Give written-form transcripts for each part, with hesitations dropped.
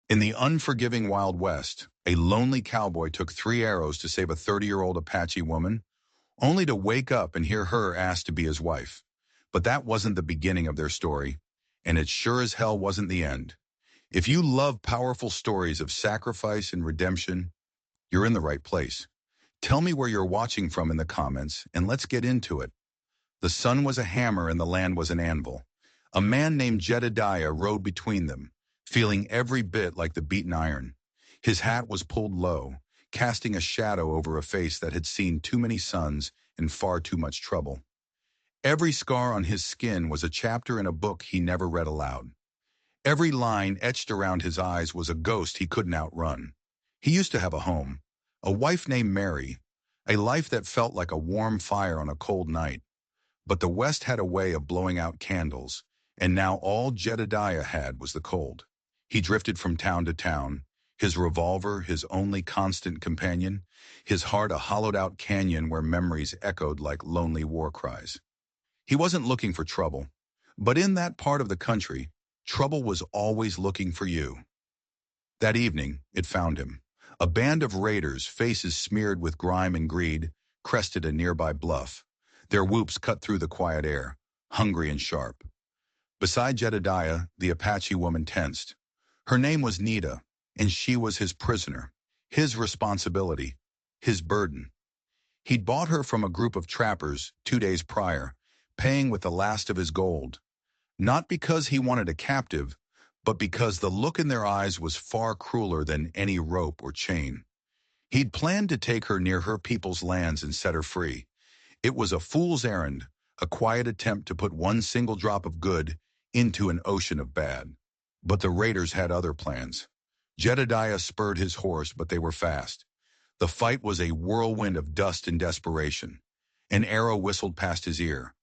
In the unforgiving Wild West, a lonely cowboy took 3 arrows to save a 30-year-old Apache woman, only to wake up and hear her asked to be his wife. But that wasn't the beginning of their story, and it sure as hell wasn't the end. If you love powerful stories of sacrifice and redemption, you're in the right place. Tell me where you're watching from in the comments, and let's get into it. The sun was a hammer and the land was an anvil. A man named Jedediah rode between them, feeling every bit like the beaten iron. His hat was pulled low, casting a shadow over a face that had seen too many suns and far too much trouble. Every scar on his skin was a chapter in a book he never read aloud. Every line etched around his eyes was a ghost he couldn't outrun. He used to have a home, a wife named Mary, a life that felt like a warm fire on a cold night. But the West had a way of blowing out candles, and now all Jedediah had was the cold. He drifted from town to town, his revolver his only constant companion, his heart a hollowed-out canyon where memories echoed like lonely war cries. He wasn't looking for trouble, but in that part of the country, trouble was always looking for you. That evening, it found him. A band of raiders, faces smeared with grime and greed, crested a nearby bluff. Their whoops cut through the quiet air, hungry and sharp. Beside Jedediah, the Apache woman tensed. Her name was Nita, and she was his prisoner, his responsibility, his burden. He'd bought her from a group of trappers 2 days prior, paying with the last of his gold. Not because he wanted a captive, but because the look in their eyes was far crueler than any rope or chain. He'd planned to take her near her people's lands and set her free. It was a fool's errand, a quiet attempt to put one single drop of good into an ocean of bad. But the raiders had other plans. Jedediah spurred his horse, but they were fast. The fight was a whirlwind of dust and desperation. An arrow whistled past his ear.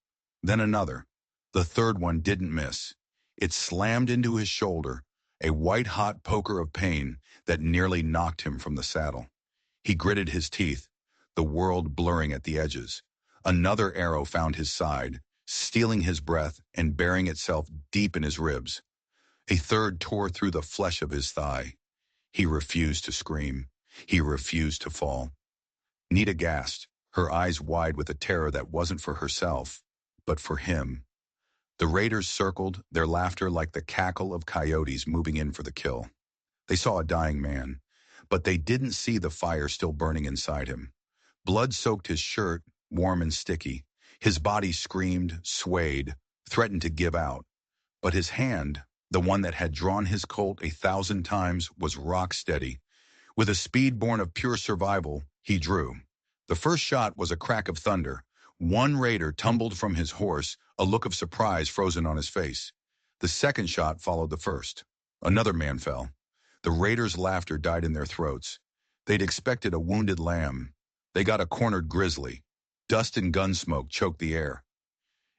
Then another. The third one didn't miss. It slammed into his shoulder, a white-hot poker of pain that nearly knocked him from the saddle. He gritted his teeth, the world blurring at the edges. Another arrow found his side, stealing his breath and burying itself deep in his ribs. A third tore through the flesh of his thigh. He refused to scream. He refused to fall. Nita gasped, her eyes wide with a terror that wasn't for herself, but for him. The raiders circled, their laughter like the cackle of coyotes moving in for the kill. They saw a dying man, but they didn't see the fire still burning inside him. Blood soaked his shirt, warm and sticky. His body screamed, swayed, threatened to give out. But his hand, the one that had drawn his Colt 1,000 times, was rock steady. With a speed born of pure survival, he drew. The first shot was a crack of thunder. One raider tumbled from his horse, a look of surprise frozen on his face. The second shot followed the first. Another man fell. The raiders' laughter died in their throats. They'd expected a wounded lamb. They got a cornered grizzly. Dust and gun smoke choked the air.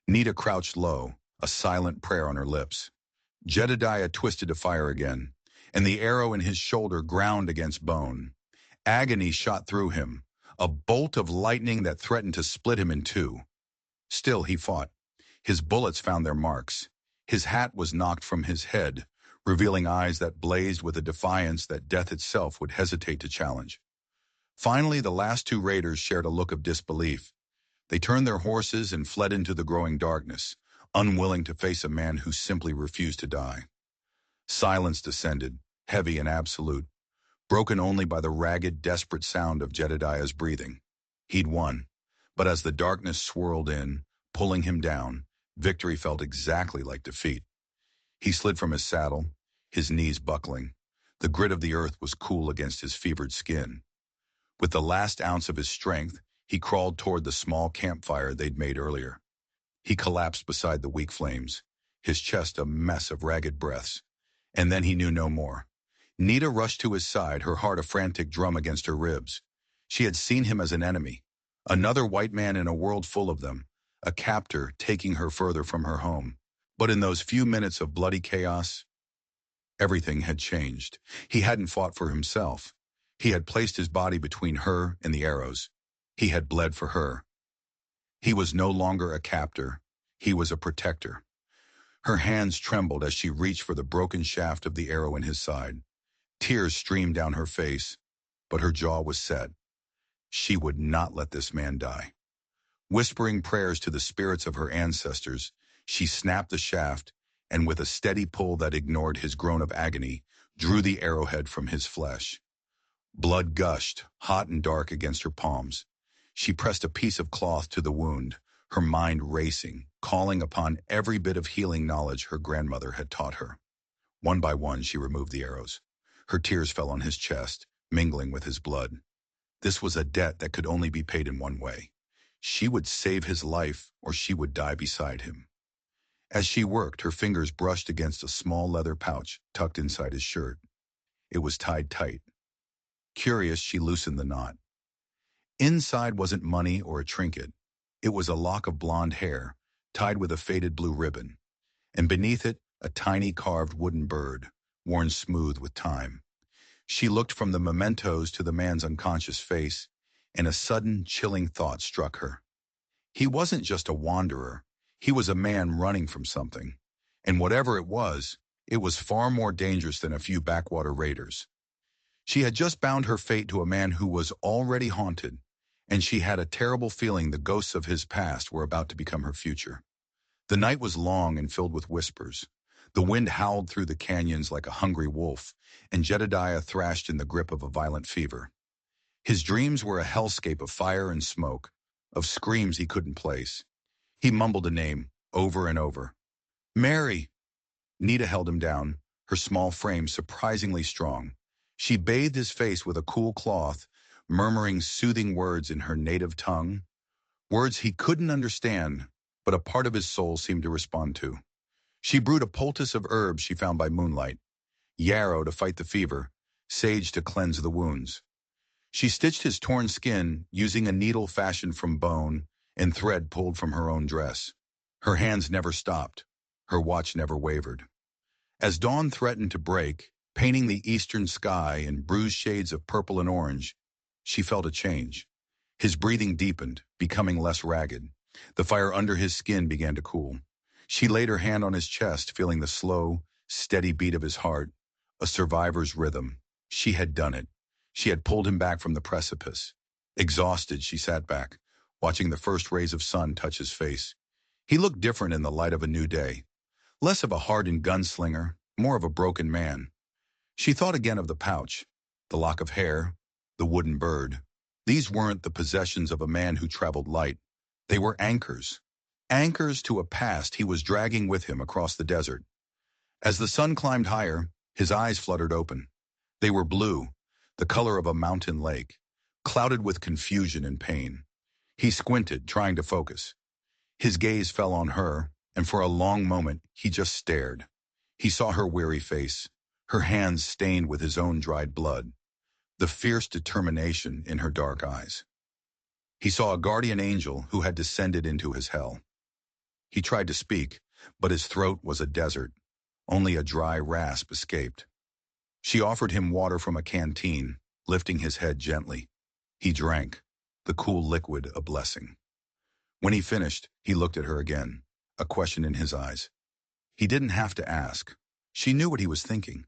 Nita crouched low, a silent prayer on her lips. Jedediah twisted to fire again, and the arrow in his shoulder ground against bone. Agony shot through him, a bolt of lightning that threatened to split him in two. Still he fought. His bullets found their marks. His hat was knocked from his head, revealing eyes that blazed with a defiance that death itself would hesitate to challenge. Finally, the last two raiders shared a look of disbelief. They turned their horses and fled into the growing darkness, unwilling to face a man who simply refused to die. Silence descended, heavy and absolute, broken only by the ragged, desperate sound of Jedediah's breathing. He'd won, but as the darkness swirled in, pulling him down, victory felt exactly like defeat. He slid from his saddle, his knees buckling. The grit of the earth was cool against his fevered skin. With the last ounce of his strength, he crawled toward the small campfire they'd made earlier. He collapsed beside the weak flames, his chest a mess of ragged breaths. And then he knew no more. Nita rushed to his side, her heart a frantic drum against her ribs. She had seen him as an enemy, another white man in a world full of them, a captor taking her further from her home. But in those few minutes of bloody chaos, everything had changed. He hadn't fought for himself. He had placed his body between her and the arrows. He had bled for her. He was no longer a captor. He was a protector. Her hands trembled as she reached for the broken shaft of the arrow in his side. Tears streamed down her face, but her jaw was set. She would not let this man die. Whispering prayers to the spirits of her ancestors, she snapped the shaft and with a steady pull that ignored his groan of agony, drew the arrowhead from his flesh. Blood gushed, hot and dark against her palms. She pressed a piece of cloth to the wound, her mind racing, calling upon every bit of healing knowledge her grandmother had taught her. One by one, she removed the arrows. Her tears fell on his chest, mingling with his blood. This was a debt that could only be paid in one way. She would save his life, or she would die beside him. As she worked, her fingers brushed against a small leather pouch tucked inside his shirt. It was tied tight. Curious, she loosened the knot. Inside wasn't money or a trinket. It was a lock of blonde hair, tied with a faded blue ribbon, and beneath it, a tiny carved wooden bird, worn smooth with time. She looked from the mementos to the man's unconscious face, and a sudden, chilling thought struck her. He wasn't just a wanderer. He was a man running from something. And whatever it was far more dangerous than a few backwater raiders. She had just bound her fate to a man who was already haunted, and she had a terrible feeling the ghosts of his past were about to become her future. The night was long and filled with whispers. The wind howled through the canyons like a hungry wolf, and Jedediah thrashed in the grip of a violent fever. His dreams were a hellscape of fire and smoke, of screams he couldn't place. He mumbled a name over and over. Mary! Nita held him down, her small frame surprisingly strong. She bathed his face with a cool cloth, murmuring soothing words in her native tongue, words he couldn't understand, but a part of his soul seemed to respond to. She brewed a poultice of herbs she found by moonlight, yarrow to fight the fever, sage to cleanse the wounds. She stitched his torn skin using a needle fashioned from bone and thread pulled from her own dress. Her hands never stopped. Her watch never wavered. As dawn threatened to break, painting the eastern sky in bruised shades of purple and orange, she felt a change. His breathing deepened, becoming less ragged. The fire under his skin began to cool. She laid her hand on his chest, feeling the slow, steady beat of his heart, a survivor's rhythm. She had done it. She had pulled him back from the precipice. Exhausted, she sat back, watching the first rays of sun touch his face. He looked different in the light of a new day. Less of a hardened gunslinger, more of a broken man. She thought again of the pouch, the lock of hair, the wooden bird. These weren't the possessions of a man who traveled light. They were anchors. Anchors to a past he was dragging with him across the desert. As the sun climbed higher, his eyes fluttered open. They were blue, the color of a mountain lake, clouded with confusion and pain. He squinted, trying to focus. His gaze fell on her, and for a long moment he just stared. He saw her weary face, her hands stained with his own dried blood, the fierce determination in her dark eyes. He saw a guardian angel who had descended into his hell. He tried to speak, but his throat was a desert. Only a dry rasp escaped. She offered him water from a canteen, lifting his head gently. He drank, the cool liquid a blessing. When he finished, he looked at her again, a question in his eyes. He didn't have to ask. She knew what he was thinking.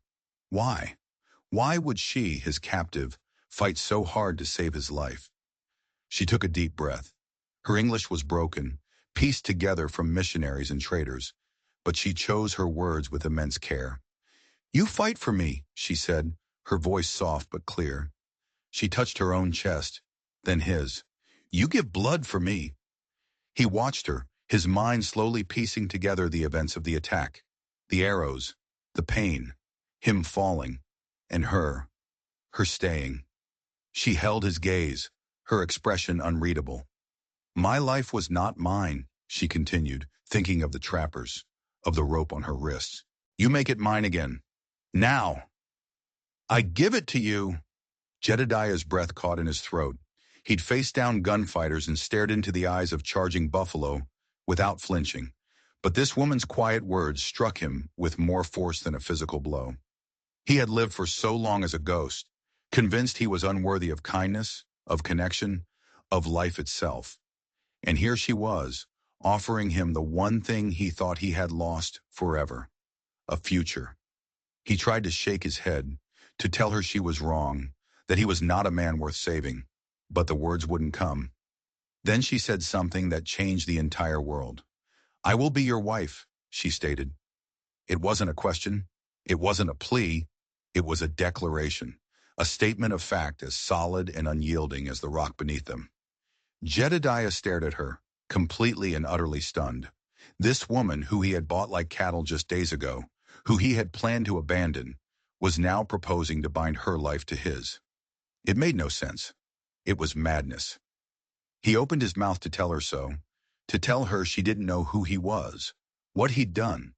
Why? Why would she, his captive, fight so hard to save his life? She took a deep breath. Her English was broken, pieced together from missionaries and traders, but she chose her words with immense care. You fight for me, she said, her voice soft but clear. She touched her own chest, then his. You give blood for me. He watched her, his mind slowly piecing together the events of the attack, the arrows, the pain, him falling, and her staying. She held his gaze, her expression unreadable. My life was not mine, she continued, thinking of the trappers, of the rope on her wrists. You make it mine again. Now. I give it to you. Jedediah's breath caught in his throat. He'd faced down gunfighters and stared into the eyes of charging buffalo without flinching. But this woman's quiet words struck him with more force than a physical blow. He had lived for so long as a ghost, convinced he was unworthy of kindness, of connection, of life itself. And here she was, offering him the one thing he thought he had lost forever, a future. He tried to shake his head, to tell her she was wrong, that he was not a man worth saving. But the words wouldn't come. Then she said something that changed the entire world. "I will be your wife," she stated. It wasn't a question. It wasn't a plea. It was a declaration, a statement of fact as solid and unyielding as the rock beneath them. Jedediah stared at her, completely and utterly stunned. This woman, who he had bought like cattle just days ago, who he had planned to abandon, was now proposing to bind her life to his. It made no sense. It was madness. He opened his mouth to tell her so, to tell her she didn't know who he was, what he'd done.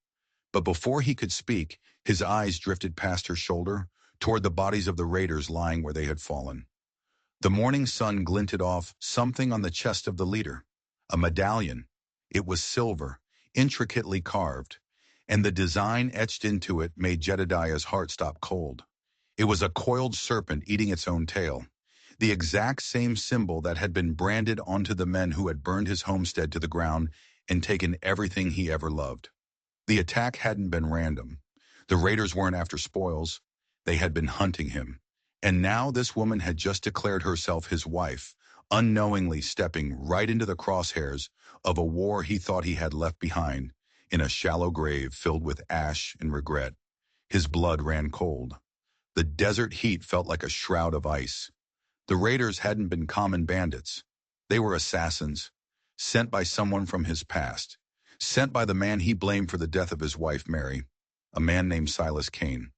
But before he could speak, his eyes drifted past her shoulder toward the bodies of the raiders lying where they had fallen. The morning sun glinted off something on the chest of the leader, a medallion. It was silver, intricately carved, and the design etched into it made Jedediah's heart stop cold. It was a coiled serpent eating its own tail, the exact same symbol that had been branded onto the men who had burned his homestead to the ground and taken everything he ever loved. The attack hadn't been random. The raiders weren't after spoils. They had been hunting him. And now this woman had just declared herself his wife, unknowingly stepping right into the crosshairs of a war he thought he had left behind, in a shallow grave filled with ash and regret. His blood ran cold. The desert heat felt like a shroud of ice. The raiders hadn't been common bandits. They were assassins, sent by someone from his past, sent by the man he blamed for the death of his wife, Mary, a man named Silas Kane.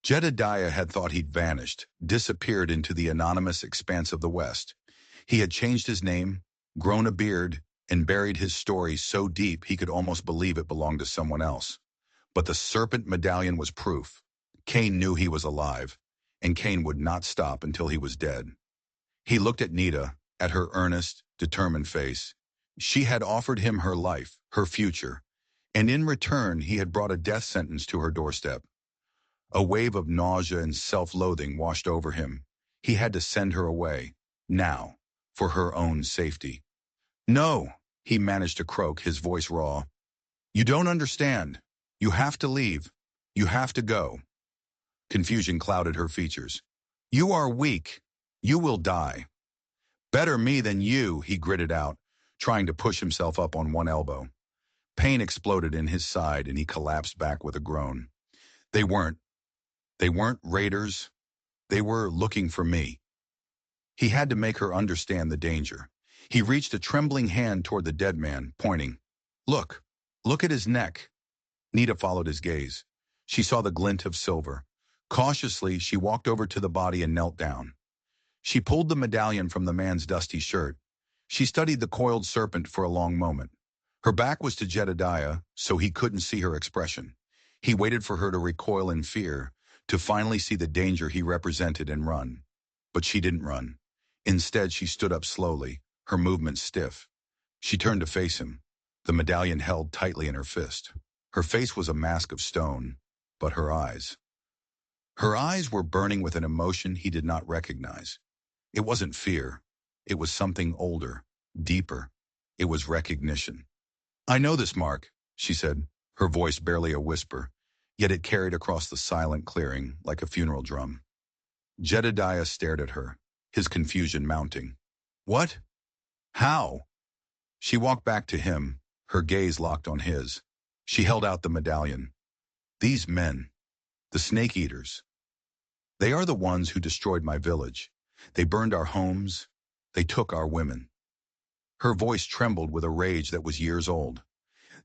Jedediah had thought he'd vanished, disappeared into the anonymous expanse of the West. He had changed his name, grown a beard, and buried his story so deep he could almost believe it belonged to someone else. But the serpent medallion was proof. Kane knew he was alive, and Kane would not stop until he was dead. He looked at Nita, at her earnest, determined face. She had offered him her life, her future, and in return he had brought a death sentence to her doorstep. A wave of nausea and self-loathing washed over him. He had to send her away, now, for her own safety. "No," he managed to croak, his voice raw. "You don't understand. You have to leave. You have to go." Confusion clouded her features. "You are weak. You will die." "Better me than you," he gritted out, trying to push himself up on one elbow. Pain exploded in his side and he collapsed back with a groan. They weren't raiders. They were looking for me. He had to make her understand the danger. He reached a trembling hand toward the dead man, pointing. Look at his neck." Nita followed his gaze. She saw the glint of silver. Cautiously, she walked over to the body and knelt down. She pulled the medallion from the man's dusty shirt. She studied the coiled serpent for a long moment. Her back was to Jedediah, so he couldn't see her expression. He waited for her to recoil in fear, to finally see the danger he represented and run. But she didn't run. Instead, she stood up slowly, her movements stiff. She turned to face him, the medallion held tightly in her fist. Her face was a mask of stone, but her eyes were burning with an emotion he did not recognize. It wasn't fear. It was something older, deeper. It was recognition. "I know this, Mark," she said, her voice barely a whisper, yet it carried across the silent clearing like a funeral drum. Jedediah stared at her, his confusion mounting. "What? How?" She walked back to him, her gaze locked on his. She held out the medallion. "These men, the snake eaters, they are the ones who destroyed my village. They burned our homes. They took our women." Her voice trembled with a rage that was years old.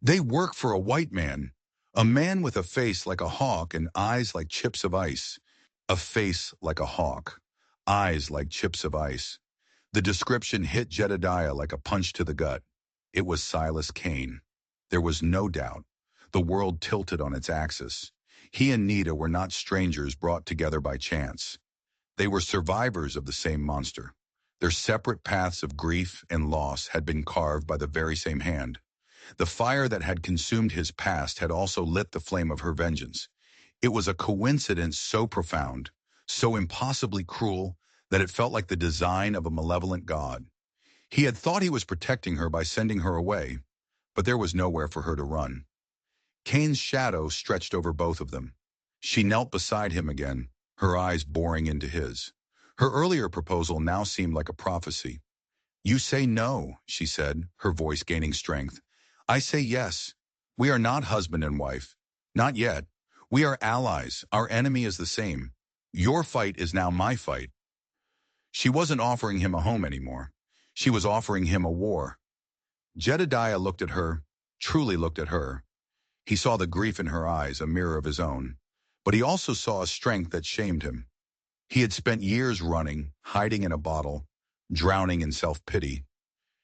"They work for a white man, a man with a face like a hawk and eyes like chips of ice. A face like a hawk, eyes like chips of ice." The description hit Jedediah like a punch to the gut. It was Silas Kane. There was no doubt. The world tilted on its axis. He and Nita were not strangers brought together by chance. They were survivors of the same monster. Their separate paths of grief and loss had been carved by the very same hand. The fire that had consumed his past had also lit the flame of her vengeance. It was a coincidence so profound, so impossibly cruel, that it felt like the design of a malevolent god. He had thought he was protecting her by sending her away, but there was nowhere for her to run. Kane's shadow stretched over both of them. She knelt beside him again, her eyes boring into his. Her earlier proposal now seemed like a prophecy. "You say no," she said, her voice gaining strength. "I say yes. We are not husband and wife. Not yet. We are allies. Our enemy is the same. Your fight is now my fight." She wasn't offering him a home anymore. She was offering him a war. Jedediah looked at her, truly looked at her. He saw the grief in her eyes, a mirror of his own. But he also saw a strength that shamed him. He had spent years running, hiding in a bottle, drowning in self-pity.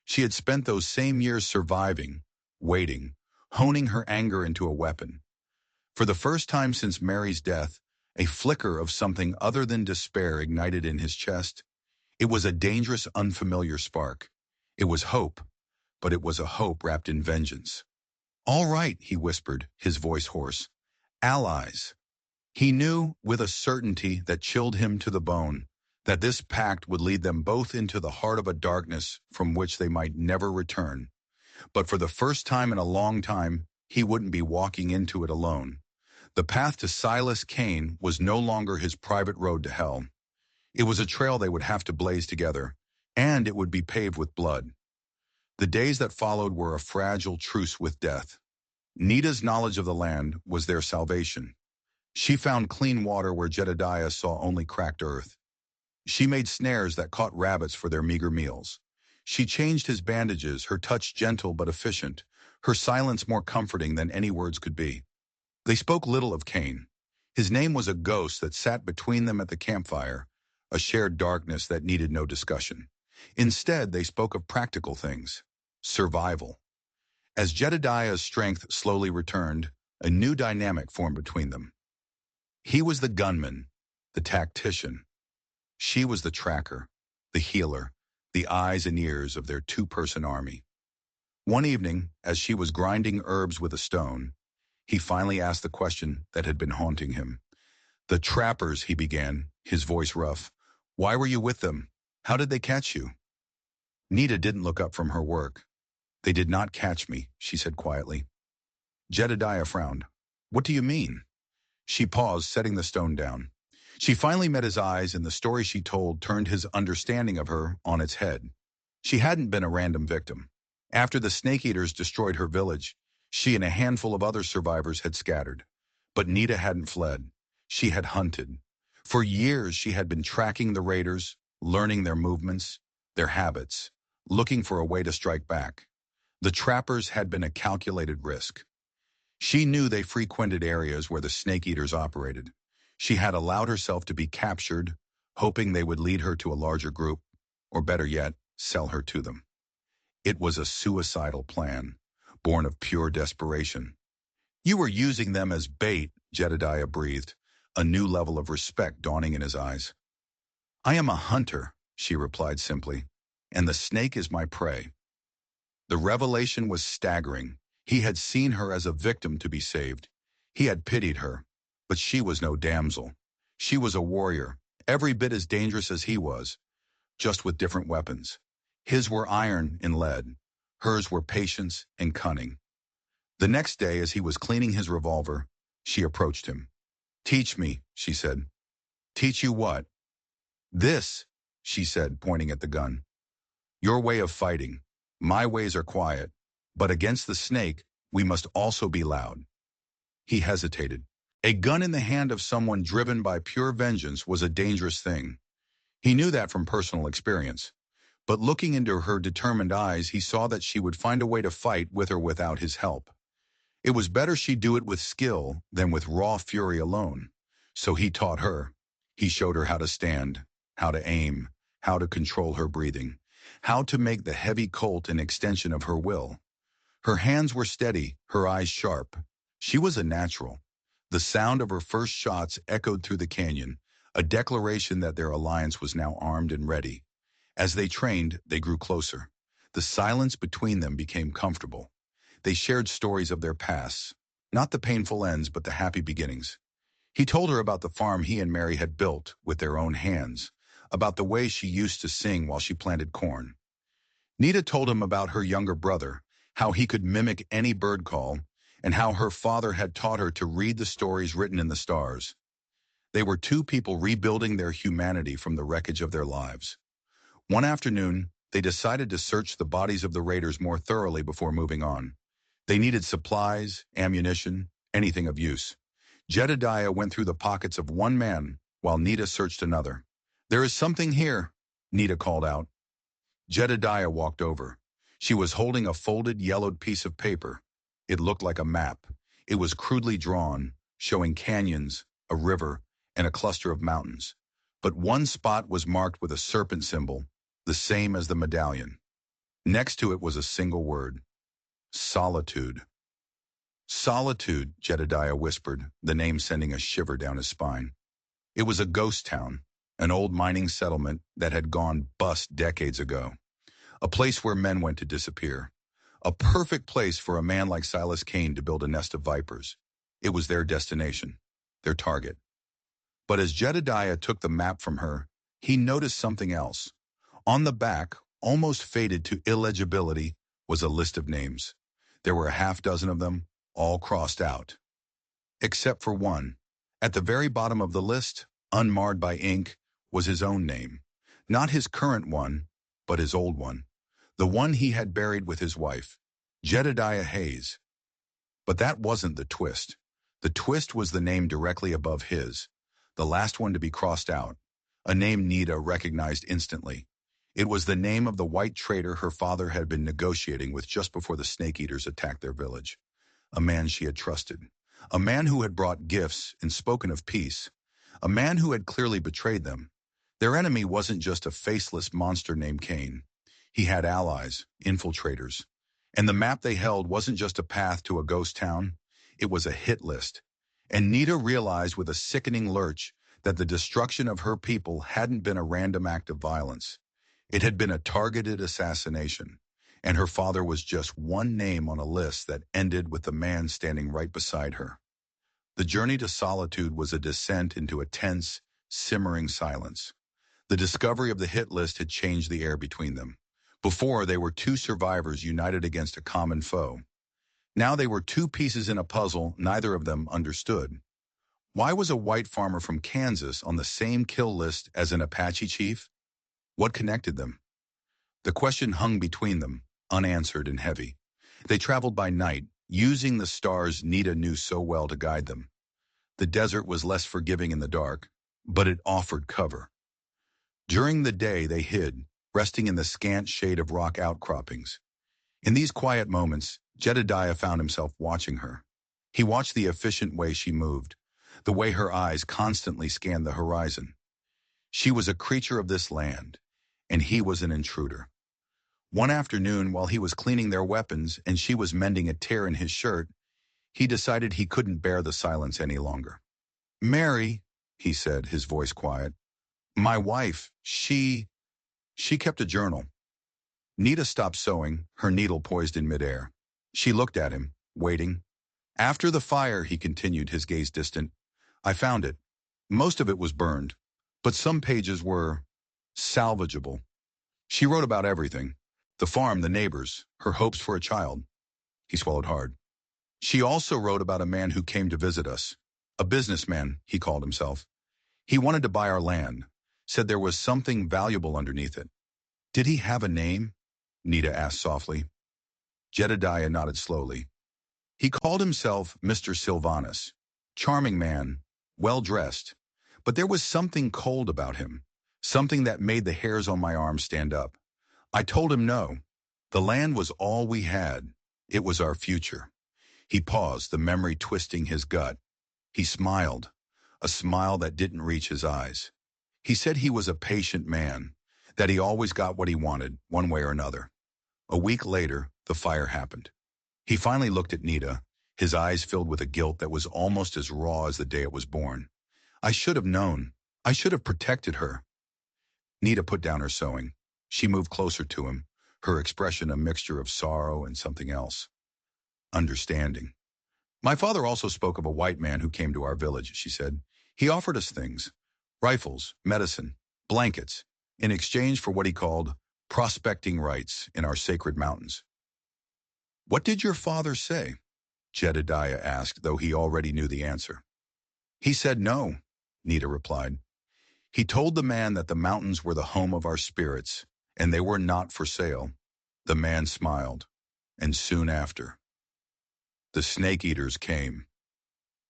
She had spent those same years surviving, waiting, honing her anger into a weapon. For the first time since Mary's death, a flicker of something other than despair ignited in his chest. It was a dangerous, unfamiliar spark. It was hope, but it was a hope wrapped in vengeance. "All right," he whispered, his voice hoarse. "Allies." He knew, with a certainty that chilled him to the bone, that this pact would lead them both into the heart of a darkness from which they might never return. But for the first time in a long time, he wouldn't be walking into it alone. The path to Silas Kane was no longer his private road to hell. It was a trail they would have to blaze together, and it would be paved with blood. The days that followed were a fragile truce with death. Nita's knowledge of the land was their salvation. She found clean water where Jedediah saw only cracked earth. She made snares that caught rabbits for their meager meals. She changed his bandages, her touch gentle but efficient, her silence more comforting than any words could be. They spoke little of Cain. His name was a ghost that sat between them at the campfire, a shared darkness that needed no discussion. Instead, they spoke of practical things. Survival. As Jedediah's strength slowly returned, a new dynamic formed between them. He was the gunman, the tactician. She was the tracker, the healer, the eyes and ears of their two-person army. One evening, as she was grinding herbs with a stone, he finally asked the question that had been haunting him. "The trappers," he began, his voice rough. "Why were you with them? How did they catch you?" Nita didn't look up from her work. "They did not catch me," she said quietly. Jedediah frowned. "What do you mean?" She paused, setting the stone down. She finally met his eyes, and the story she told turned his understanding of her on its head. She hadn't been a random victim. After the snake eaters destroyed her village, she and a handful of other survivors had scattered. But Nita hadn't fled. She had hunted. For years she had been tracking the raiders, learning their movements, their habits, looking for a way to strike back. The trappers had been a calculated risk. She knew they frequented areas where the snake eaters operated. She had allowed herself to be captured, hoping they would lead her to a larger group, or better yet, sell her to them. It was a suicidal plan, born of pure desperation. "You were using them as bait," Jedediah breathed, a new level of respect dawning in his eyes. "I am a hunter," she replied simply, "and the snake is my prey." The revelation was staggering. He had seen her as a victim to be saved. He had pitied her, but she was no damsel. She was a warrior, every bit as dangerous as he was, just with different weapons. His were iron and lead. Hers were patience and cunning. The next day, as he was cleaning his revolver, she approached him. "Teach me," she said. "Teach you what?" "This," she said, pointing at the gun. "Your way of fighting. My ways are quiet. But against the snake, we must also be loud." He hesitated. A gun in the hand of someone driven by pure vengeance was a dangerous thing. He knew that from personal experience. But looking into her determined eyes, he saw that she would find a way to fight with or without his help. It was better she do it with skill than with raw fury alone. So he taught her. He showed her how to stand, how to aim, how to control her breathing, how to make the heavy Colt an extension of her will. Her hands were steady, her eyes sharp. She was a natural. The sound of her first shots echoed through the canyon, a declaration that their alliance was now armed and ready. As they trained, they grew closer. The silence between them became comfortable. They shared stories of their pasts, not the painful ends but the happy beginnings. He told her about the farm he and Mary had built with their own hands, about the way she used to sing while she planted corn. Nita told him about her younger brother, how he could mimic any bird call, and how her father had taught her to read the stories written in the stars. They were two people rebuilding their humanity from the wreckage of their lives. One afternoon, they decided to search the bodies of the raiders more thoroughly before moving on. They needed supplies, ammunition, anything of use. Jedediah went through the pockets of one man, while Nita searched another. "There is something here," Nita called out. Jedediah walked over. She was holding a folded, yellowed piece of paper. It looked like a map. It was crudely drawn, showing canyons, a river, and a cluster of mountains. But one spot was marked with a serpent symbol, the same as the medallion. Next to it was a single word: solitude. Solitude, Jedediah whispered, the name sending a shiver down his spine. It was a ghost town, an old mining settlement that had gone bust decades ago. A place where men went to disappear. A perfect place for a man like Silas Kane to build a nest of vipers. It was their destination, their target. But as Jedediah took the map from her, he noticed something else. On the back, almost faded to illegibility, was a list of names. There were a half dozen of them, all crossed out. Except for one. At the very bottom of the list, unmarred by ink, was his own name. Not his current one, but his old one. The one he had buried with his wife, Jedediah Hayes. But that wasn't the twist. The twist was the name directly above his, the last one to be crossed out, a name Nita recognized instantly. It was the name of the white trader her father had been negotiating with just before the Snake Eaters attacked their village. A man she had trusted. A man who had brought gifts and spoken of peace. A man who had clearly betrayed them. Their enemy wasn't just a faceless monster named Cain. He had allies, infiltrators. And the map they held wasn't just a path to a ghost town. It was a hit list. And Nita realized with a sickening lurch that the destruction of her people hadn't been a random act of violence. It had been a targeted assassination. And her father was just one name on a list that ended with the man standing right beside her. The journey to solitude was a descent into a tense, simmering silence. The discovery of the hit list had changed the air between them. Before, they were two survivors united against a common foe. Now they were two pieces in a puzzle neither of them understood. Why was a white farmer from Kansas on the same kill list as an Apache chief? What connected them? The question hung between them, unanswered and heavy. They traveled by night, using the stars Nita knew so well to guide them. The desert was less forgiving in the dark, but it offered cover. During the day they hid, resting in the scant shade of rock outcroppings. In these quiet moments, Jedediah found himself watching her. He watched the efficient way she moved, the way her eyes constantly scanned the horizon. She was a creature of this land, and he was an intruder. One afternoon, while he was cleaning their weapons and she was mending a tear in his shirt, he decided he couldn't bear the silence any longer. "Mary," he said, his voice quiet. "My wife, she kept a journal." Nita stopped sewing, her needle poised in midair. She looked at him, waiting. "After the fire," he continued, his gaze distant, "I found it. Most of it was burned, but some pages were salvageable. She wrote about everything. The farm, the neighbors, her hopes for a child." He swallowed hard. "She also wrote about a man who came to visit us. A businessman, he called himself. He wanted to buy our land, said there was something valuable underneath it." "Did he have a name?" Nita asked softly. Jedediah nodded slowly. "He called himself Mr. Sylvanus. Charming man, well-dressed. But there was something cold about him, something that made the hairs on my arm stand up. I told him no. The land was all we had. It was our future." He paused, the memory twisting his gut. He smiled, a smile that didn't reach his eyes. He said he was a patient man, that he always got what he wanted, one way or another. A week later, the fire happened. He finally looked at Nita, his eyes filled with a guilt that was almost as raw as the day it was born. "I should have known. I should have protected her." Nita put down her sewing. She moved closer to him, her expression a mixture of sorrow and something else. Understanding. "My father also spoke of a white man who came to our village," she said. "He offered us things, rifles, medicine, blankets, in exchange for what he called prospecting rights in our sacred mountains." "What did your father say?" Jedediah asked, though he already knew the answer. "He said no. Nita replied. He told the man that the mountains were the home of our spirits, and they were not for sale. The man smiled, and soon after, the snake eaters came.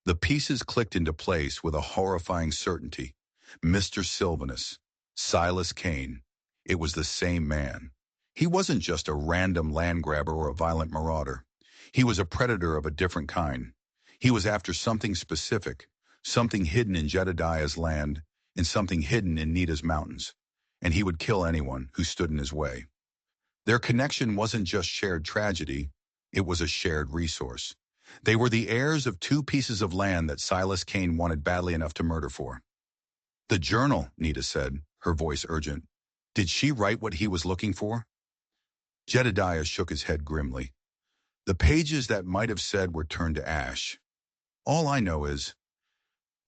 The pieces clicked into place with a horrifying certainty. Mr. Sylvanus, Silas Kane, it was the same man. He wasn't just a random land grabber or a violent marauder. He was a predator of a different kind. He was after something specific, something hidden in Jedediah's land, and something hidden in Nita's mountains. And he would kill anyone who stood in his way. Their connection wasn't just shared tragedy, it was a shared resource. They were the heirs of two pieces of land that Silas Kane wanted badly enough to murder for. The journal, Nita said, her voice urgent. Did she write what he was looking for? Jedediah shook his head grimly. The pages that might have said were turned to ash. All I know is,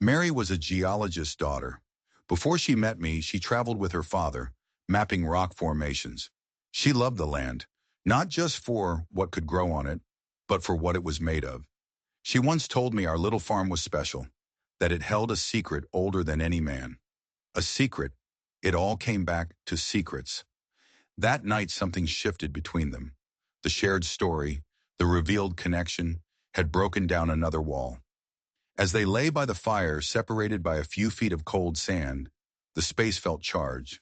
Mary was a geologist's daughter. Before she met me, she traveled with her father, mapping rock formations. She loved the land, not just for what could grow on it, but for what it was made of. She once told me our little farm was special, that it held a secret older than any man. A secret. It all came back to secrets. That night something shifted between them. The shared story, the revealed connection, had broken down another wall. As they lay by the fire, separated by a few feet of cold sand, the space felt charged.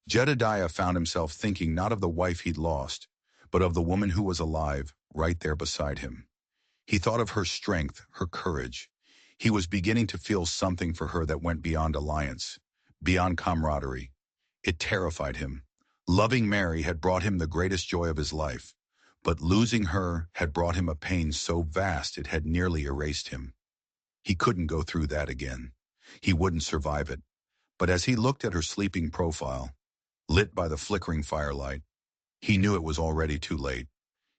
Jedediah found himself thinking not of the wife he'd lost, but of the woman who was alive, right there beside him. He thought of her strength, her courage. He was beginning to feel something for her that went beyond alliance, beyond camaraderie. It terrified him. Loving Mary had brought him the greatest joy of his life, but losing her had brought him a pain so vast it had nearly erased him. He couldn't go through that again. He wouldn't survive it. But as he looked at her sleeping profile, lit by the flickering firelight, he knew it was already too late.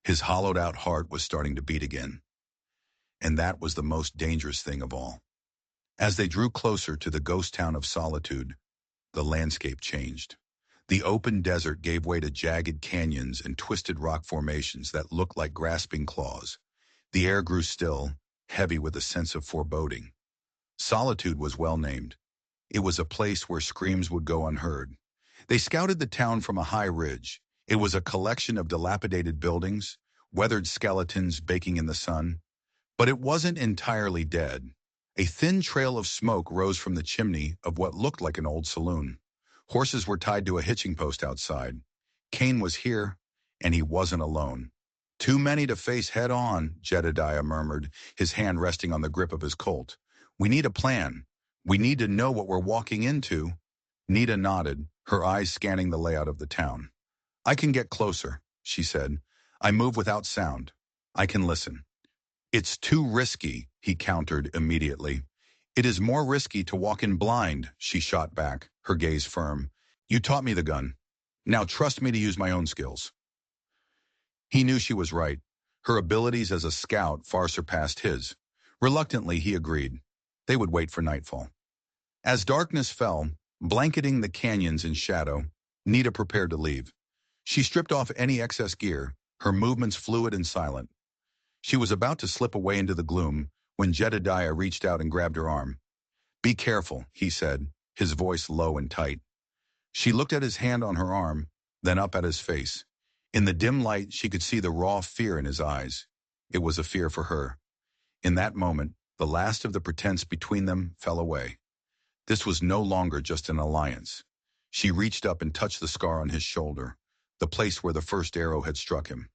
His hollowed-out heart was starting to beat again. And that was the most dangerous thing of all. As they drew closer to the ghost town of Solitude, the landscape changed. The open desert gave way to jagged canyons and twisted rock formations that looked like grasping claws. The air grew still, heavy with a sense of foreboding. Solitude was well named. It was a place where screams would go unheard. They scouted the town from a high ridge. It was a collection of dilapidated buildings, weathered skeletons baking in the sun. But it wasn't entirely dead. A thin trail of smoke rose from the chimney of what looked like an old saloon. Horses were tied to a hitching post outside. Cain was here, and he wasn't alone. Too many to face head on, Jedediah murmured, his hand resting on the grip of his Colt. We need a plan. We need to know what we're walking into. Nita nodded, her eyes scanning the layout of the town. I can get closer, she said. I move without sound. I can listen. It's too risky, he countered immediately. It is more risky to walk in blind, she shot back, her gaze firm. You taught me the gun. Now trust me to use my own skills. He knew she was right. Her abilities as a scout far surpassed his. Reluctantly, he agreed. They would wait for nightfall. As darkness fell, blanketing the canyons in shadow, Nita prepared to leave. She stripped off any excess gear, her movements fluid and silent. She was about to slip away into the gloom when Jedediah reached out and grabbed her arm. Be careful, he said, his voice low and tight. She looked at his hand on her arm, then up at his face. In the dim light, she could see the raw fear in his eyes. It was a fear for her. In that moment, the last of the pretense between them fell away. This was no longer just an alliance. She reached up and touched the scar on his shoulder, the place where the first arrow had struck him.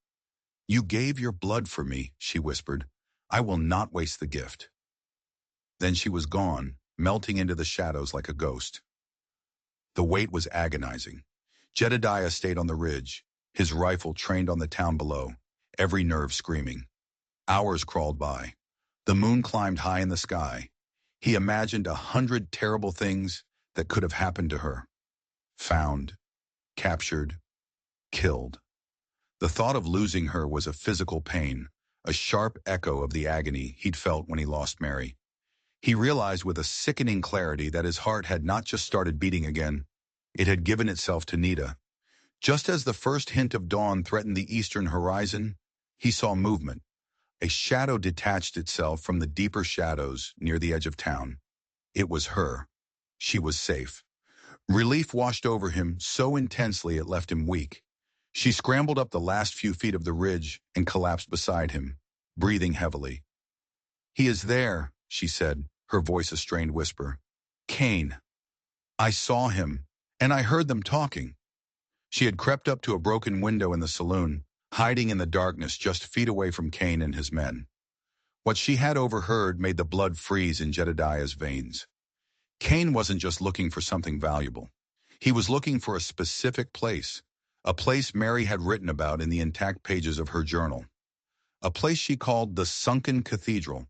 You gave your blood for me, she whispered. I will not waste the gift. Then she was gone, melting into the shadows like a ghost. The wait was agonizing. Jedediah stayed on the ridge, his rifle trained on the town below, every nerve screaming. Hours crawled by. The moon climbed high in the sky. He imagined 100 terrible things that could have happened to her. Found, captured, killed. The thought of losing her was a physical pain, a sharp echo of the agony he'd felt when he lost Mary. He realized with a sickening clarity that his heart had not just started beating again, it had given itself to Nita. Just as the first hint of dawn threatened the eastern horizon, he saw movement. A shadow detached itself from the deeper shadows near the edge of town. It was her. She was safe. Relief washed over him so intensely it left him weak. She scrambled up the last few feet of the ridge and collapsed beside him, breathing heavily. "He is there," she said, her voice a strained whisper. "Kane. I saw him, and I heard them talking." She had crept up to a broken window in the saloon, hiding in the darkness just feet away from Kane and his men. What she had overheard made the blood freeze in Jedediah's veins. Kane wasn't just looking for something valuable. He was looking for a specific place, a place Mary had written about in the intact pages of her journal, a place she called the Sunken Cathedral,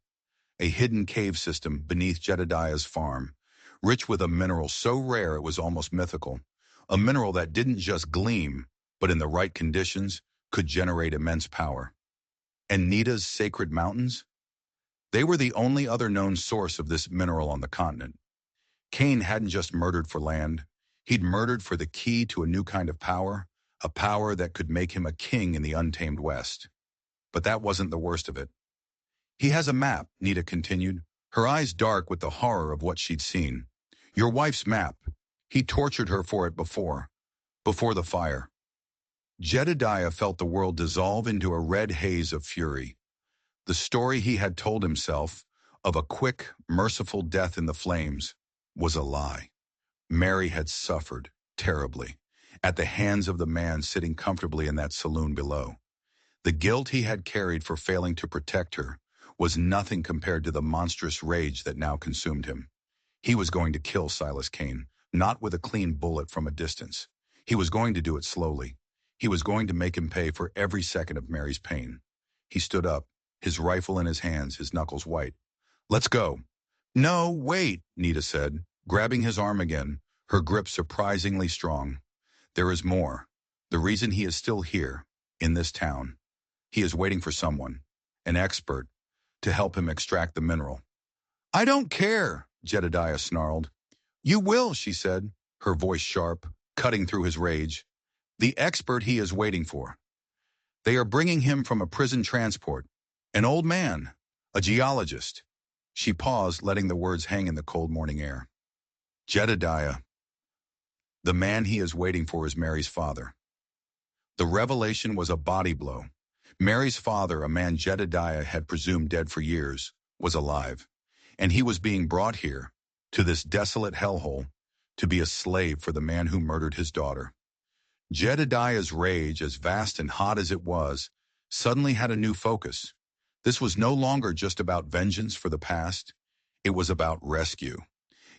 a hidden cave system beneath Jedediah's farm, rich with a mineral so rare it was almost mythical, a mineral that didn't just gleam, but in the right conditions could generate immense power. And Nita's Sacred Mountains? They were the only other known source of this mineral on the continent. Cain hadn't just murdered for land. He'd murdered for the key to a new kind of power, a power that could make him a king in the untamed West. But that wasn't the worst of it. "He has a map," Nita continued, her eyes dark with the horror of what she'd seen. "Your wife's map. He tortured her for it before the fire." Jedediah felt the world dissolve into a red haze of fury. The story he had told himself, of a quick, merciful death in the flames, was a lie. Mary had suffered, terribly, at the hands of the man sitting comfortably in that saloon below. The guilt he had carried for failing to protect her was nothing compared to the monstrous rage that now consumed him. He was going to kill Silas Kane, not with a clean bullet from a distance. He was going to do it slowly. He was going to make him pay for every second of Mary's pain. He stood up, his rifle in his hands, his knuckles white. "Let's go." "No, wait," Nita said, grabbing his arm again, her grip surprisingly strong. "There is more. The reason he is still here, in this town. He is waiting for someone, an expert, to help him extract the mineral." "I don't care," Jedediah snarled. "You will," she said, her voice sharp, cutting through his rage. "The expert he is waiting for. They are bringing him from a prison transport. An old man, a geologist." She paused, letting the words hang in the cold morning air. "Jedediah, the man he is waiting for is Mary's father." The revelation was a body blow. Mary's father, a man Jedediah had presumed dead for years, was alive, and he was being brought here, to this desolate hellhole, to be a slave for the man who murdered his daughter. Jedediah's rage, as vast and hot as it was, suddenly had a new focus. This was no longer just about vengeance for the past. It was about rescue.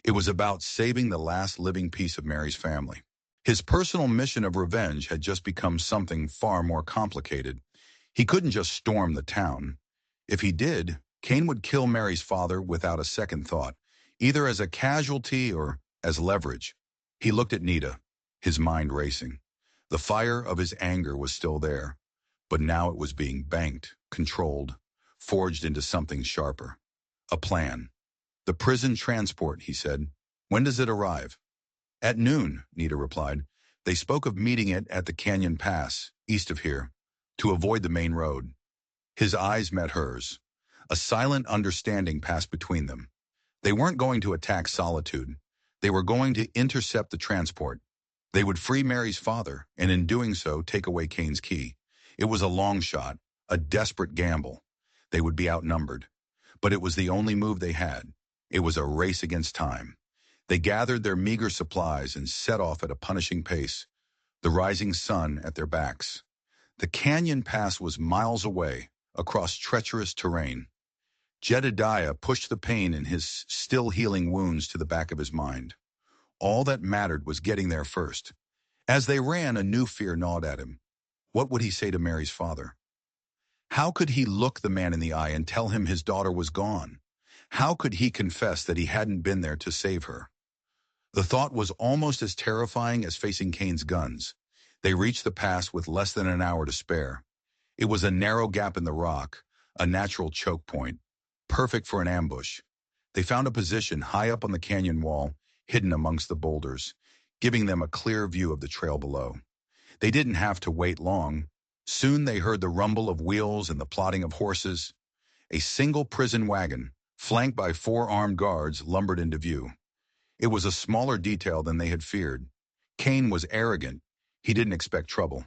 It was about saving the last living piece of Mary's family. His personal mission of revenge had just become something far more complicated. He couldn't just storm the town. If he did, Cain would kill Mary's father without a second thought, either as a casualty or as leverage. He looked at Nita, his mind racing. The fire of his anger was still there, but now it was being banked, controlled, forged into something sharper. A plan. "The prison transport," he said. "When does it arrive?" "At noon," Nita replied. "They spoke of meeting it at the Canyon Pass, east of here, to avoid the main road." His eyes met hers. A silent understanding passed between them. They weren't going to attack Solitude. They were going to intercept the transport. They would free Mary's father, and in doing so, take away Cain's key. It was a long shot, a desperate gamble. They would be outnumbered. But it was the only move they had. It was a race against time. They gathered their meager supplies and set off at a punishing pace, the rising sun at their backs. The Canyon Pass was miles away, across treacherous terrain. Jedediah pushed the pain in his still healing wounds to the back of his mind. All that mattered was getting there first. As they ran, a new fear gnawed at him. What would he say to Mary's father? How could he look the man in the eye and tell him his daughter was gone? How could he confess that he hadn't been there to save her? The thought was almost as terrifying as facing Cain's guns. They reached the pass with less than an hour to spare. It was a narrow gap in the rock, a natural choke point, perfect for an ambush. They found a position high up on the canyon wall, hidden amongst the boulders, giving them a clear view of the trail below. They didn't have to wait long. Soon they heard the rumble of wheels and the plodding of horses. A single prison wagon, flanked by 4 armed guards, lumbered into view. It was a smaller detail than they had feared. Cain was arrogant. He didn't expect trouble.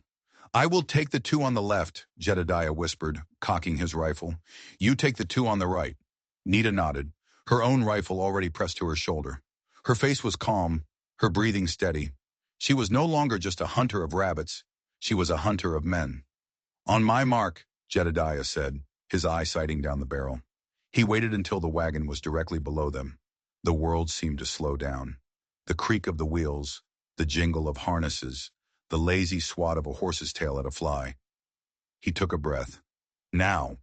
"I will take the two on the left," Jedediah whispered, cocking his rifle. "You take the two on the right." Nita nodded, her own rifle already pressed to her shoulder. Her face was calm, her breathing steady. She was no longer just a hunter of rabbits. She was a hunter of men. "On my mark," Jedediah said, his eye sighting down the barrel. He waited until the wagon was directly below them. The world seemed to slow down. The creak of the wheels, the jingle of harnesses, the lazy swat of a horse's tail at a fly. He took a breath. Now.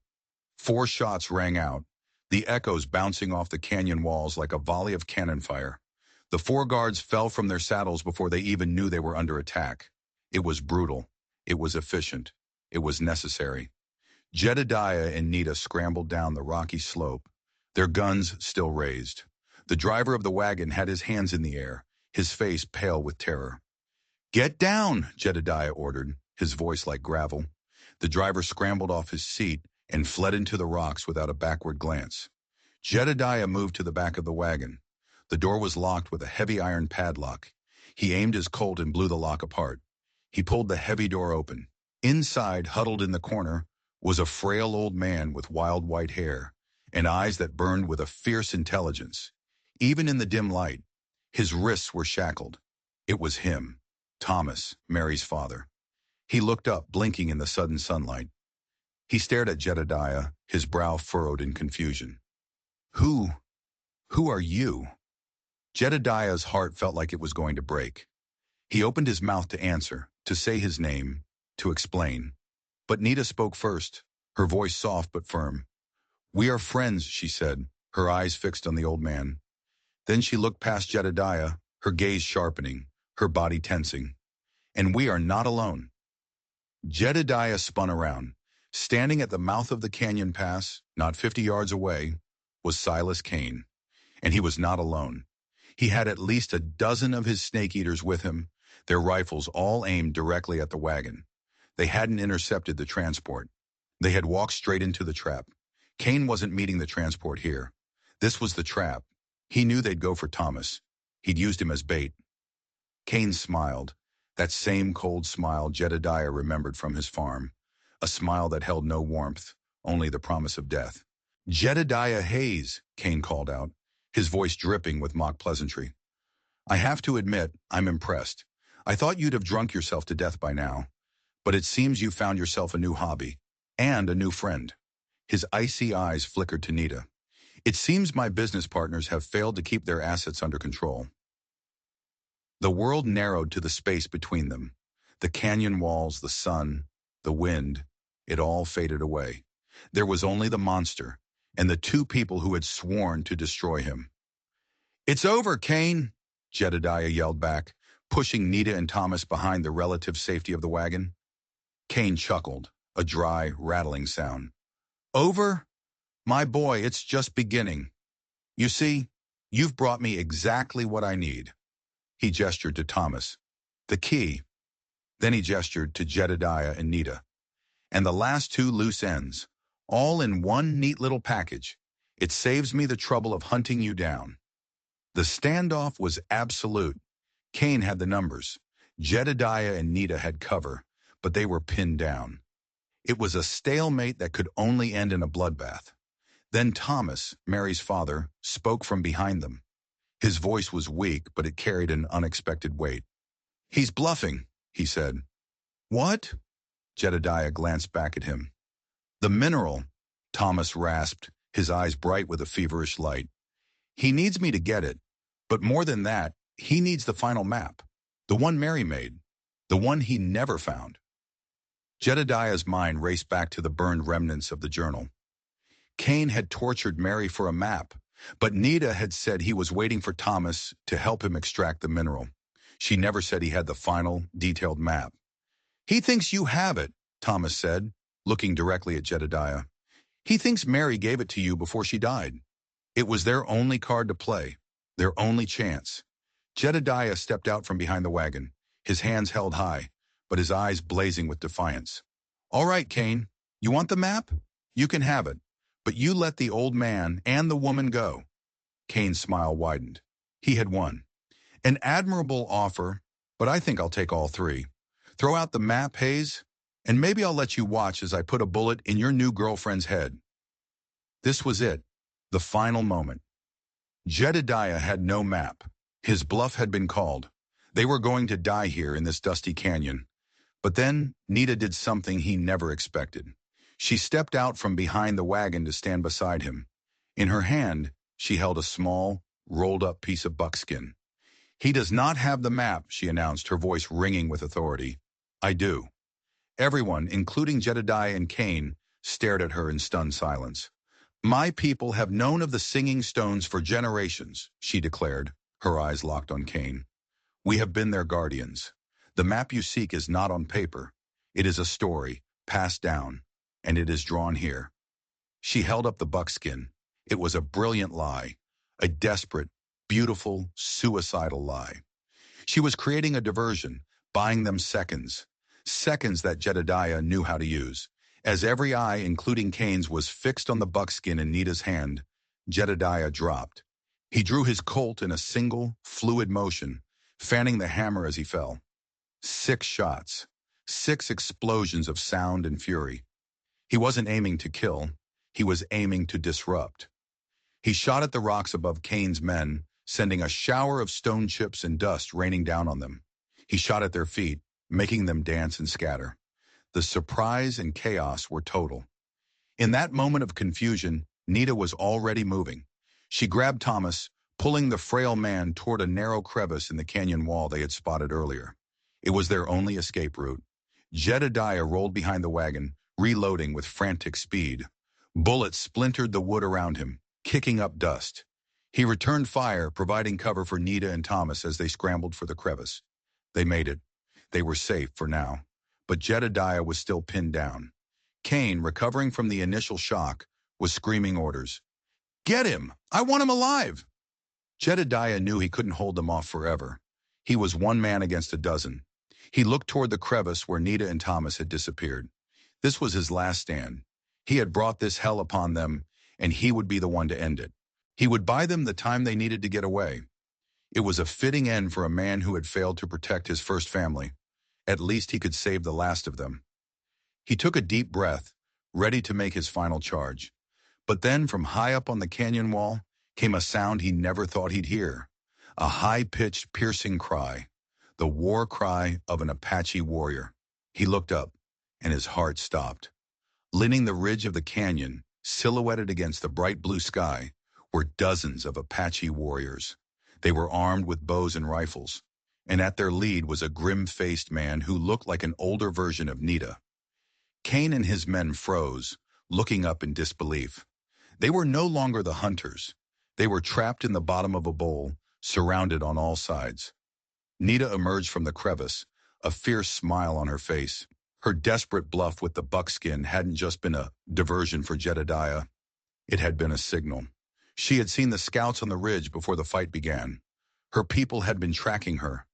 4 shots rang out, the echoes bouncing off the canyon walls like a volley of cannon fire. The 4 guards fell from their saddles before they even knew they were under attack. It was brutal. It was efficient. It was necessary. Jedediah and Nita scrambled down the rocky slope, their guns still raised. The driver of the wagon had his hands in the air, his face pale with terror. "Get down," Jedediah ordered, his voice like gravel. The driver scrambled off his seat and fled into the rocks without a backward glance. Jedediah moved to the back of the wagon. The door was locked with a heavy iron padlock. He aimed his Colt and blew the lock apart. He pulled the heavy door open. Inside, huddled in the corner, was a frail old man with wild white hair and eyes that burned with a fierce intelligence. Even in the dim light, his wrists were shackled. It was him, Thomas, Mary's father. He looked up, blinking in the sudden sunlight. He stared at Jedediah, his brow furrowed in confusion. Who are you?" Jedediah's heart felt like it was going to break. He opened his mouth to answer, to say his name, to explain. But Nita spoke first, her voice soft but firm. "We are friends," she said, her eyes fixed on the old man. Then she looked past Jedediah, her gaze sharpening, her body tensing. "And we are not alone." Jedediah spun around. Standing at the mouth of the canyon pass, not 50 yards away, was Silas Cain. And he was not alone. He had at least a dozen of his snake eaters with him, their rifles all aimed directly at the wagon. They hadn't intercepted the transport. They had walked straight into the trap. Cain wasn't meeting the transport here. This was the trap. He knew they'd go for Thomas. He'd used him as bait. Cain smiled, that same cold smile Jedediah remembered from his farm. A smile that held no warmth, only the promise of death. "Jedediah Hayes," Cain called out, his voice dripping with mock pleasantry. "I have to admit, I'm impressed. I thought you'd have drunk yourself to death by now. But it seems you found yourself a new hobby. And a new friend." His icy eyes flickered to Nita. "It seems my business partners have failed to keep their assets under control." The world narrowed to the space between them. The canyon walls, the sun, the wind, it all faded away. There was only the monster, and the 2 people who had sworn to destroy him. "It's over, Cain," Jedediah yelled back, pushing Nita and Thomas behind the relative safety of the wagon. Cain chuckled, a dry, rattling sound. "Over? My boy, it's just beginning. You see, you've brought me exactly what I need." He gestured to Thomas. "The key." Then he gestured to Jedediah and Nita. "And the last 2 loose ends, all in one neat little package. It saves me the trouble of hunting you down." The standoff was absolute. Cain had the numbers. Jedediah and Nita had cover, but they were pinned down. It was a stalemate that could only end in a bloodbath. Then Thomas, Mary's father, spoke from behind them. His voice was weak, but it carried an unexpected weight. "He's bluffing," he said. "What?" Jedediah glanced back at him. "The mineral," Thomas rasped, his eyes bright with a feverish light. "He needs me to get it, but more than that, he needs the final map. The one Mary made. The one he never found." Jedediah's mind raced back to the burned remnants of the journal. Cain had tortured Mary for a map, but Nita had said he was waiting for Thomas to help him extract the mineral. She never said he had the final, detailed map. "He thinks you have it," Thomas said, looking directly at Jedediah. "He thinks Mary gave it to you before she died. It was their only card to play, their only chance." Jedediah stepped out from behind the wagon, his hands held high, but his eyes blazing with defiance. "All right, Cain, you want the map? You can have it, but you let the old man and the woman go." Cain's smile widened. He had won. An admirable offer, but I think I'll take all three. Throw out the map, Hayes, and maybe I'll let you watch as I put a bullet in your new girlfriend's head. This was it, the final moment. Jedediah had no map. His bluff had been called. They were going to die here in this dusty canyon. But then Nita did something he never expected. She stepped out from behind the wagon to stand beside him. In her hand, she held a small, rolled-up piece of buckskin. "He does not have the map," she announced, her voice ringing with authority. "I do." Everyone, including Jedediah and Cain, stared at her in stunned silence. "My people have known of the singing stones for generations," she declared, her eyes locked on Cain. "We have been their guardians. The map you seek is not on paper. It is a story, passed down, and it is drawn here." She held up the buckskin. It was a brilliant lie, a desperate, beautiful, suicidal lie. She was creating a diversion, buying them seconds. Seconds that Jedediah knew how to use. As every eye, including Cain's, was fixed on the buckskin in Nita's hand, Jedediah dropped. He drew his Colt in a single, fluid motion, fanning the hammer as he fell. 6 shots. 6 explosions of sound and fury. He wasn't aiming to kill. He was aiming to disrupt. He shot at the rocks above Cain's men, sending a shower of stone chips and dust raining down on them. He shot at their feet, making them dance and scatter. The surprise and chaos were total. In that moment of confusion, Nita was already moving. She grabbed Thomas, pulling the frail man toward a narrow crevice in the canyon wall they had spotted earlier. It was their only escape route. Jedediah rolled behind the wagon, reloading with frantic speed. Bullets splintered the wood around him, kicking up dust. He returned fire, providing cover for Nita and Thomas as they scrambled for the crevice. They made it. They were safe for now. But Jedediah was still pinned down. Cain, recovering from the initial shock, was screaming orders. "Get him! I want him alive!" Jedediah knew he couldn't hold them off forever. He was one man against a dozen. He looked toward the crevice where Nita and Thomas had disappeared. This was his last stand. He had brought this hell upon them, and he would be the one to end it. He would buy them the time they needed to get away. It was a fitting end for a man who had failed to protect his first family. At least he could save the last of them. He took a deep breath, ready to make his final charge. But then from high up on the canyon wall came a sound he never thought he'd hear. A high-pitched, piercing cry. The war cry of an Apache warrior. He looked up, and his heart stopped. Lining the ridge of the canyon, silhouetted against the bright blue sky, were dozens of Apache warriors. They were armed with bows and rifles, and at their lead was a grim-faced man who looked like an older version of Nita. Cain and his men froze, looking up in disbelief. They were no longer the hunters. They were trapped in the bottom of a bowl, surrounded on all sides. Nita emerged from the crevice, a fierce smile on her face. Her desperate bluff with the buckskin hadn't just been a diversion for Jedediah. It had been a signal. She had seen the scouts on the ridge before the fight began. Her people had been tracking her.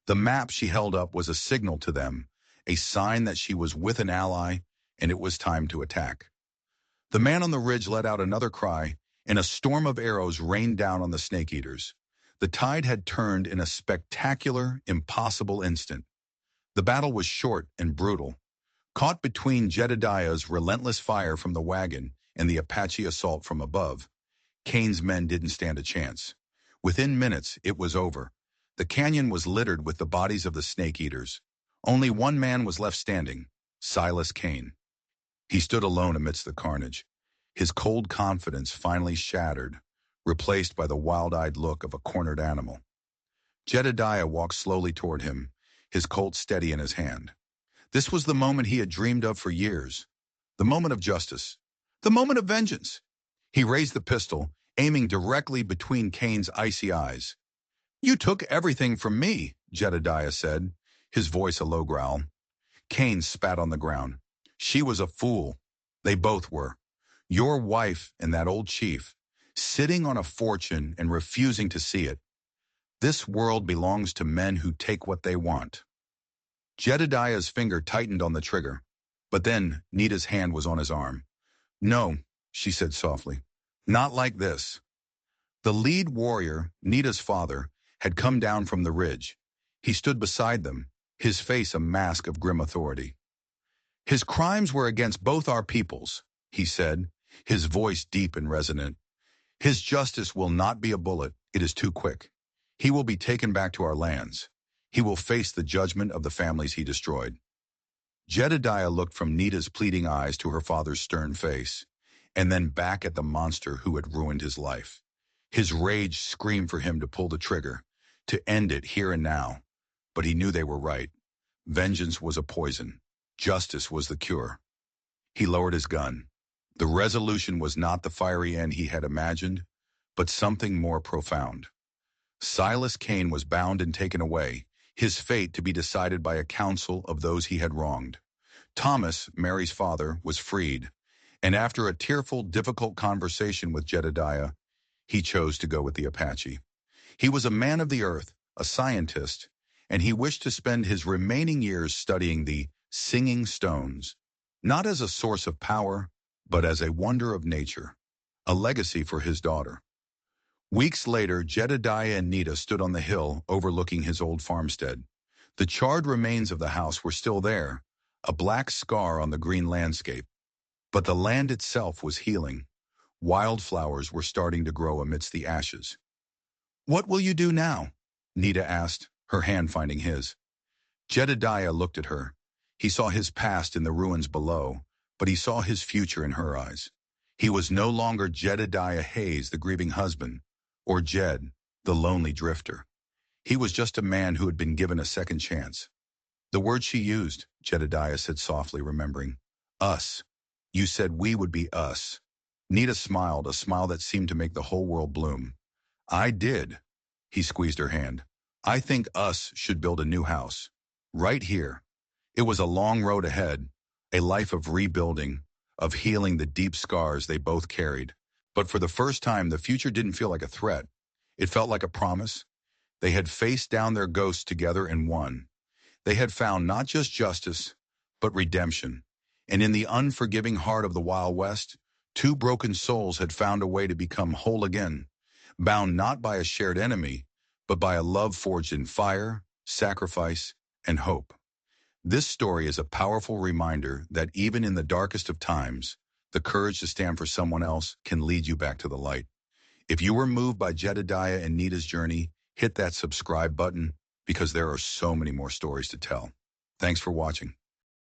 The map she held up was a signal to them, a sign that she was with an ally, and it was time to attack. The man on the ridge let out another cry, and a storm of arrows rained down on the snake-eaters. The tide had turned in a spectacular, impossible instant. The battle was short and brutal. Caught between Jedediah's relentless fire from the wagon and the Apache assault from above, Cain's men didn't stand a chance. Within minutes, it was over. The canyon was littered with the bodies of the snake-eaters. Only one man was left standing, Silas Cain. He stood alone amidst the carnage, his cold confidence finally shattered, replaced by the wild-eyed look of a cornered animal. Jedediah walked slowly toward him, his Colt steady in his hand. This was the moment he had dreamed of for years. The moment of justice. The moment of vengeance. He raised the pistol, aiming directly between Cain's icy eyes. "You took everything from me," Jedediah said, his voice a low growl. Cain spat on the ground. "She was a fool. They both were. Your wife and that old chief, sitting on a fortune and refusing to see it. This world belongs to men who take what they want." Jedediah's finger tightened on the trigger, but then Nita's hand was on his arm. "No," she said softly. "Not like this." The lead warrior, Nita's father, had come down from the ridge. He stood beside them, his face a mask of grim authority. His crimes were against both our peoples, he said, his voice deep and resonant. His justice will not be a bullet, it is too quick. He will be taken back to our lands. He will face the judgment of the families he destroyed. Jedediah looked from Nita's pleading eyes to her father's stern face, and then back at the monster who had ruined his life. His rage screamed for him to pull the trigger, to end it here and now. But he knew they were right. Vengeance was a poison. Justice was the cure. He lowered his gun. The resolution was not the fiery end he had imagined, but something more profound. Silas Cain was bound and taken away, his fate to be decided by a council of those he had wronged. Thomas, Mary's father, was freed, and after a tearful, difficult conversation with Jedediah, he chose to go with the Apache. He was a man of the earth, a scientist, and he wished to spend his remaining years studying the singing stones, not as a source of power, but as a wonder of nature, a legacy for his daughter. Weeks later, Jedediah and Nita stood on the hill overlooking his old farmstead. The charred remains of the house were still there, a black scar on the green landscape. But the land itself was healing. Wildflowers were starting to grow amidst the ashes. "What will you do now?" Nita asked, her hand finding his. Jedediah looked at her. He saw his past in the ruins below, but he saw his future in her eyes. He was no longer Jedediah Hayes, the grieving husband, or Jed, the lonely drifter. He was just a man who had been given a second chance. "The word she used," Jedediah said softly, remembering. "Us. You said we would be us." Nita smiled, a smile that seemed to make the whole world bloom. "I did." He squeezed her hand. "I think us should build a new house. Right here." It was a long road ahead, a life of rebuilding, of healing the deep scars they both carried. But for the first time, the future didn't feel like a threat. It felt like a promise. They had faced down their ghosts together and won. They had found not just justice, but redemption. And in the unforgiving heart of the Wild West, two broken souls had found a way to become whole again, bound not by a shared enemy, but by a love forged in fire, sacrifice, and hope. This story is a powerful reminder that even in the darkest of times, the courage to stand for someone else can lead you back to the light. If you were moved by Jedediah and Nita's journey, hit that subscribe button because there are so many more stories to tell. Thanks for watching.